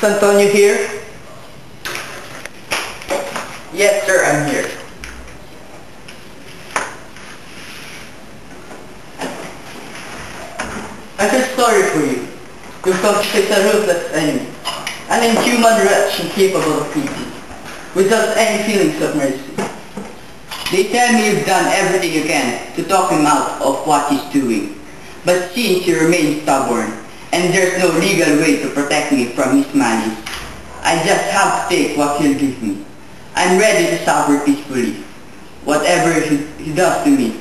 Antonio here? Yes, sir, I'm here. I feel sorry for you. Your country is a ruthless enemy, an inhuman wretch incapable of pity, without any feelings of mercy. They tell me you've done everything you can to talk him out of what he's doing, but since he remains stubborn, and there's no legal way to protect me from his malice, I just have to take what he'll give me. I'm ready to suffer peacefully, whatever he does to me,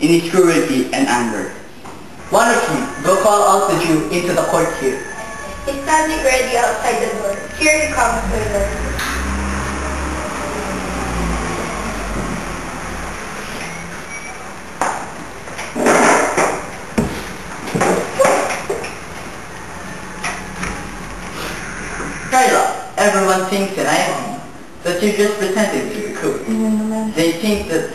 in his cruelty and anger. One of you, go call out the Jew into the court here. He's standing ready outside the door. Here he comes, my lord. Kyla, everyone thinks that I am, that you just pretended to be cool. They think that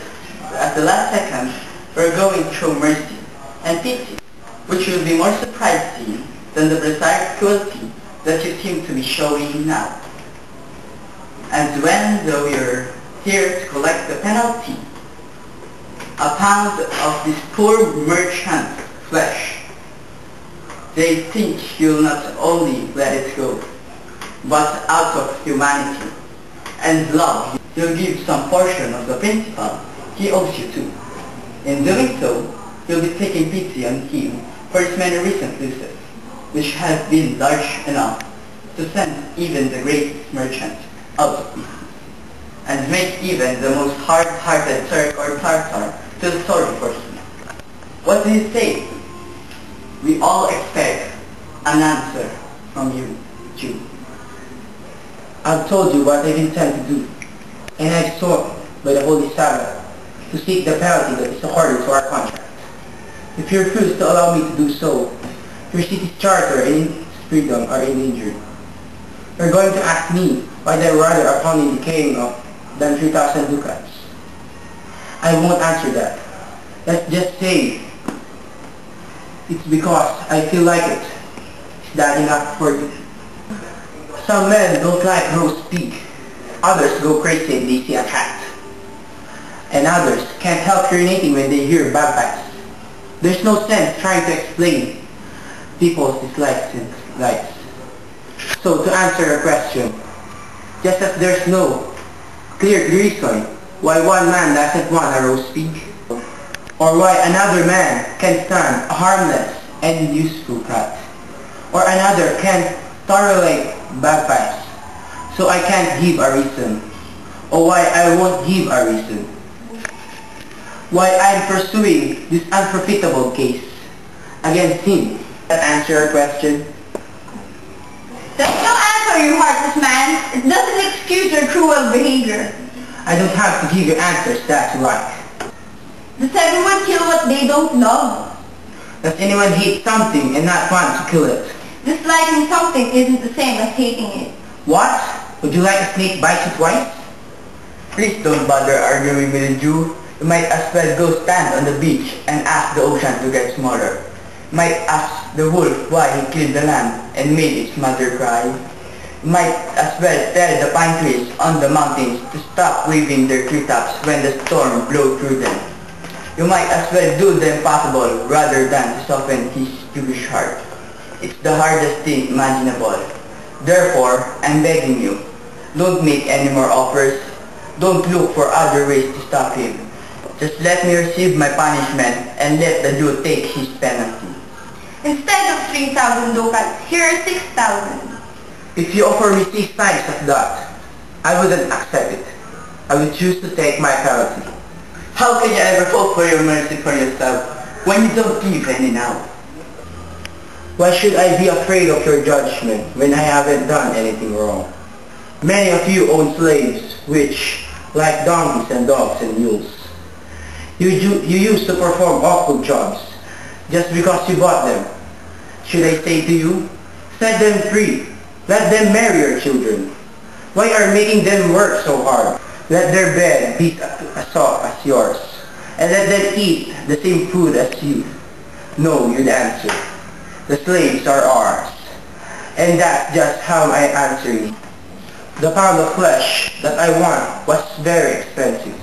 at the last second, we're going to show mercy and pity, which will be more surprising than the precise cruelty that you seem to be showing now. As when though you're here to collect the penalty, a pound of this poor merchant's flesh, they think you'll not only let it go, but out of humanity and love, you'll give some portion of the principal he owes you to. In doing so, you'll be taking pity on him for his many recent losses, which have been large enough to send even the greatest merchant out of business, and make even the most hard-hearted Turk or Tartar feel sorry for him. What do you say? We all expect an answer from you, Jew. I've told you what I intend to do, and I've sworn by the Holy Sabbath to seek the penalty that is according to our contract. If you refuse to allow me to do so, your city's charter and its freedom are endangered. You're going to ask me why they rather upon the decaying of than 3,000 ducats. I won't answer that. Let's just say it's because I feel like it. Is that enough for you? Some men don't like roast pig. Others go crazy if they see a cat. And others can't help urinating when they hear bagpipes. There's no sense trying to explain people's dislikes and likes. So to answer your question, just as there's no clear reason why one man doesn't want a roast pig, or why another man can stand a harmless and useful cat, or another can tolerate bagpipes, so I can't give a reason, or why I won't give a reason, why I'm pursuing this unprofitable case against him. That answer your question? That's no answer, you heartless man. It doesn't excuse your cruel behavior. I don't have to give you answers that you like. Does everyone kill what they don't love? Does anyone hate something and not want to kill it? Disliking something isn't the same as hating it. What? Would you like a snake bite you twice? Please don't bother arguing with a Jew. You might as well go stand on the beach and ask the ocean to get smaller. You might ask the wolf why he killed the lamb and made its mother cry. You might as well tell the pine trees on the mountains to stop waving their treetops when the storm blows through them. You might as well do the impossible rather than to soften his Jewish heart. It's the hardest thing imaginable. Therefore, I'm begging you, don't make any more offers. Don't look for other ways to stop him. Just let me receive my punishment and let the Jew take his penalty. Instead of 3,000 ducats, here are 6,000. If you offer me 6 times of that, I wouldn't accept it. I would choose to take my penalty. How can you ever hope for your mercy for yourself when you don't give any now? Why should I be afraid of your judgment when I haven't done anything wrong? Many of you own slaves which, like donkeys and dogs and mules, you used to perform awful jobs just because you bought them. Should I say to you, set them free, let them marry your children? Why are making them work so hard? Let their bed be as soft as yours, and let them eat the same food as you. No, you'd answer. The slaves are ours. And that's just how I answer you. The pound of flesh that I want was very expensive.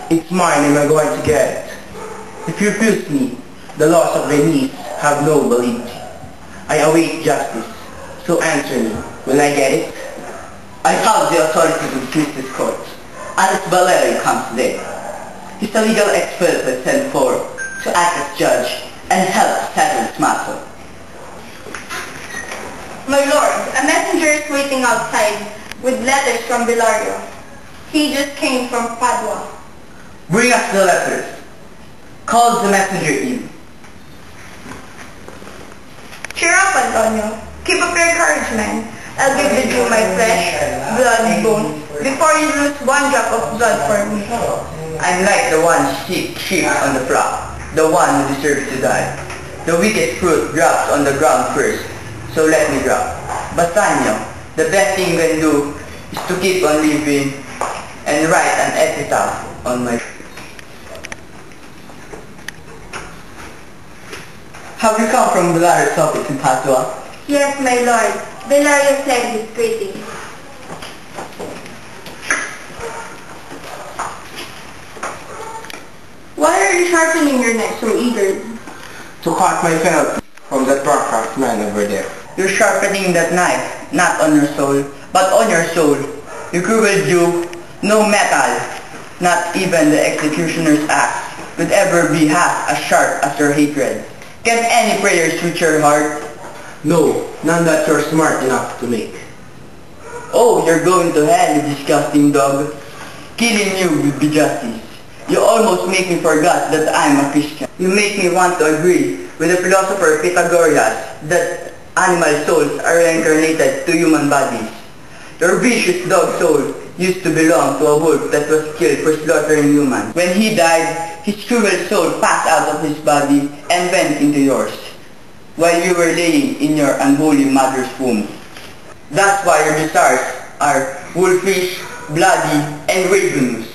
It's mine and I'm going to get it. If you refuse me, the laws of Venice have no validity. I await justice, so answer me. Will I get it? I have the authority to dismiss this court, unless Valerio comes today. He's a legal expert I sent for to act as judge and help settle this matter. My lord, a messenger is waiting outside with letters from Valerio. He just came from Padua. Bring us the letters. Call the messenger in. Cheer up, Antonio. Keep up your courage, man. I'll give the Jew my flesh, blood, and bones before you lose one drop of blood for me. I'm like the one sheep on the flock, the one who deserves to die. The weakest fruit drops on the ground first, so let me drop. Bassanio, the best thing you can do is to keep on living and write an epitaph on my... Have you come from Valerio's office in Padua? Yes, my lord. Valerio sent his greeting. Why are you sharpening your neck so eagerly? To cut my penalty from that rough man over there. You're sharpening that knife, not on your soul, but on your soul. You cruel Jew, no metal, not even the executioner's axe, could ever be half as sharp as your hatred. Can any prayer reach your heart? No, none that you're smart enough to make. Oh, you're going to hell, you disgusting dog. Killing you will be justice. You almost make me forget that I'm a Christian. You make me want to agree with the philosopher Pythagoras that animal souls are reincarnated to human bodies. Your vicious dog soul used to belong to a wolf that was killed for slaughtering humans. When he died, his cruel soul passed out of his body and went into yours, while you were laying in your unholy mother's womb. That's why your desires are wolfish, bloody, and ravenous.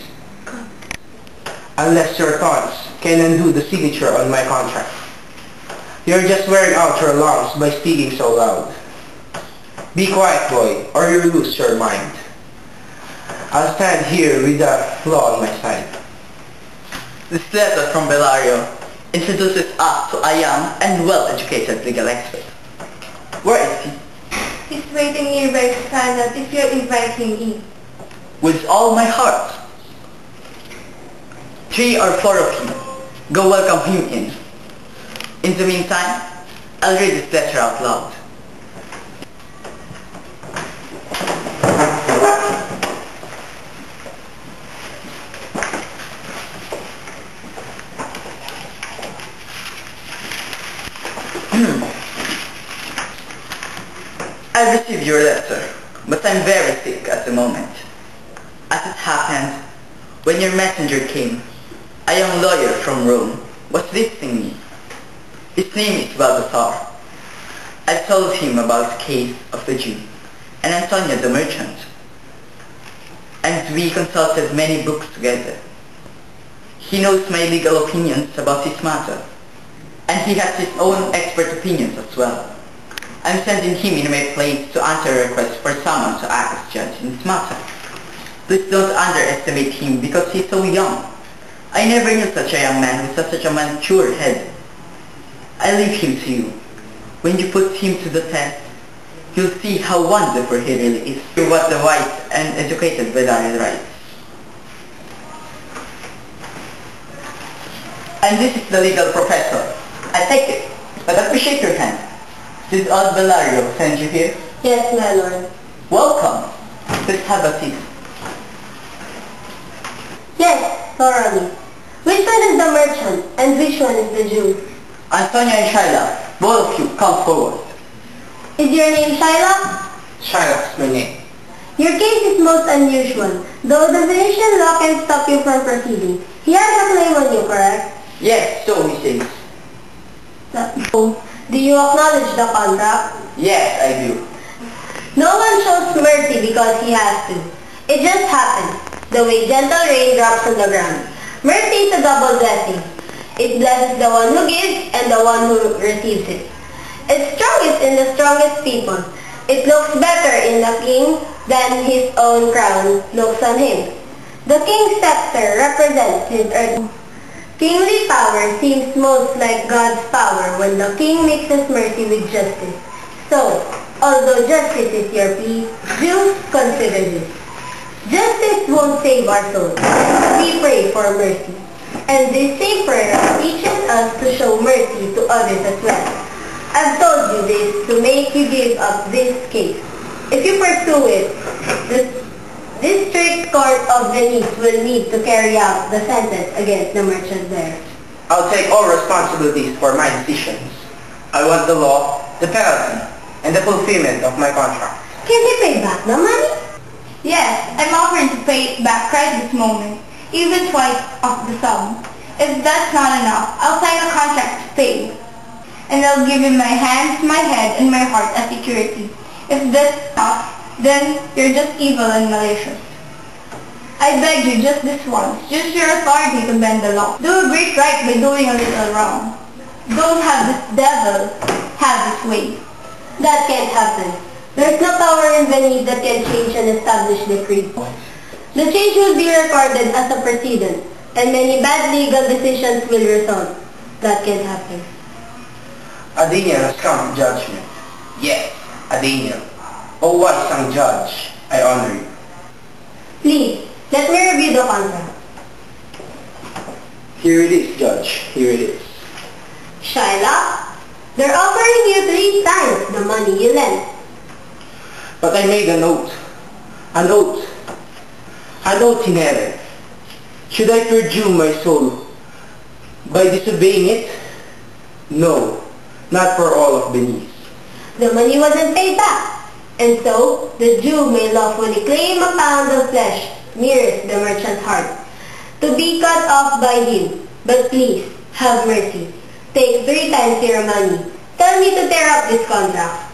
Unless your thoughts can undo the signature on my contract. You're just wearing out your lungs by speaking so loud. Be quiet, boy, or you'll lose your mind. I'll stand here with the law on my side. This letter from Valerio introduces us to a young and well-educated legal expert. Where is he? He's waiting nearby to find out if you'll invite him in. With all my heart. 3 or 4 of you, go welcome him in. In the meantime, I'll read this letter out loud. I received your letter, but I'm very sick at the moment. As it happened, when your messenger came, a young lawyer from Rome was visiting me. His name is Balthasar. I told him about the case of the Jew and Antonia the merchant, and we consulted many books together. He knows my legal opinions about this matter, and he has his own expert opinions as well. I'm sending him in my place to answer a request for someone to act as judge in this matter. Please don't underestimate him because he's so young. I never knew such a young man with such a mature head. I leave him to you. When you put him to the test, you'll see how wonderful he really is. What the wise and educated Valerio writes. And this is the legal professor. I take it, but appreciate your hand. Did old Valerio send you here? Yes, my lord. Welcome. Please have a seat. Yes, thoroughly. Which one is the merchant and which one is the Jew? Antonia and Shyla, both of you come forward. Is your name Shyla? Shylock's my name. Your case is most unusual, though the Venetian law can stop you from proceeding. He has a claim on you, correct? Yes, so he says. So, do you acknowledge the contract? Yes, I do. No one shows mercy because he has to. It just happens, the way gentle rain drops on the ground. Mercy is a double blessing. It blesses the one who gives and the one who receives it. It's strongest in the strongest people. It looks better in the king than his own crown looks on him. The king's scepter represents his earth. Kingly power seems most like God's power when the king mixes mercy with justice. So, although justice is your plea, do consider this. Justice won't save our souls. We pray for mercy. And this same prayer teaches us to show mercy to others as well. I've told you this to make you give up this case. If you pursue it, the District Court of Venice will need to carry out the sentence against the merchant there. I'll take all responsibilities for my decisions. I want the law, the penalty, and the fulfillment of my contract. Can he pay back the money? Yes, I'm offering to pay it back right this moment, even twice of the sum. If that's not enough, I'll sign a contract to pay. And I'll give him my hands, my head, and my heart as security. If that's not, then you're just evil and malicious. I beg you just this once, use your authority to bend the law. Do a great right by doing a little wrong. Don't have this devil have his way. That can't happen. There's no power in Venice that can change an established decree. The change will be recorded as a precedent, and many bad legal decisions will result. That can't happen. A Daniel has come to judgment. Yes, a Daniel. O wise ang judge, I honor you. Please, let me review the contract. Here it is, Judge. Here it is. Shylock, they're offering you 3 times the money you lent. But I made an oath. An oath. An oath in heaven. Should I perjure my soul by disobeying it? No, not for all of Venice. The money wasn't paid back, and so the Jew may lawfully claim a pound of flesh nearest the merchant's heart, to be cut off by him. But please, have mercy. Take 3 times your money. Tell me to tear up this contract.